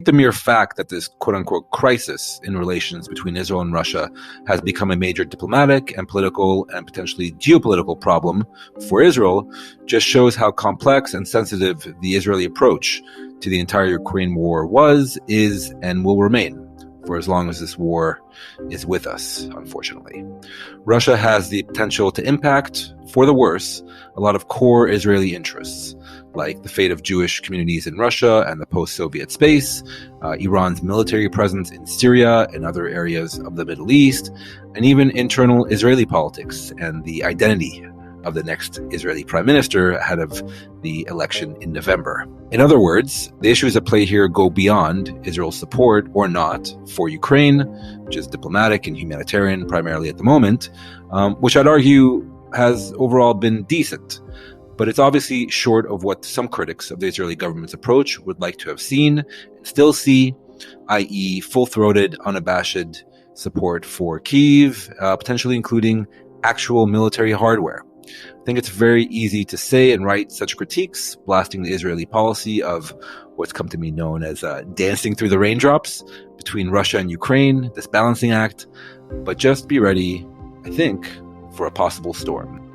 the mere fact that this quote-unquote crisis in relations between Israel and Russia has become a major diplomatic and political and potentially geopolitical problem for Israel just shows how complex and sensitive the Israeli approach to the entire Ukraine war was, is, and will remain for as long as this war is with us, unfortunately. Russia has the potential to impact, for the worse, a lot of core Israeli interests, like the fate of Jewish communities in Russia and the post-Soviet space, Iran's military presence in Syria and other areas of the Middle East, and even internal Israeli politics and the identity of the next Israeli prime minister ahead of the election in November. In other words, the issues at play here go beyond Israel's support or not for Ukraine, which is diplomatic and humanitarian primarily at the moment, which I'd argue has overall been decent. But it's obviously short of what some critics of the Israeli government's approach would like to have seen and still see, i.e. full-throated, unabashed support for Kyiv, potentially including actual military hardware. I think it's very easy to say and write such critiques, blasting the Israeli policy of what's come to be known as dancing through the raindrops between Russia and Ukraine, this balancing act, but just be ready, I think, for a possible storm.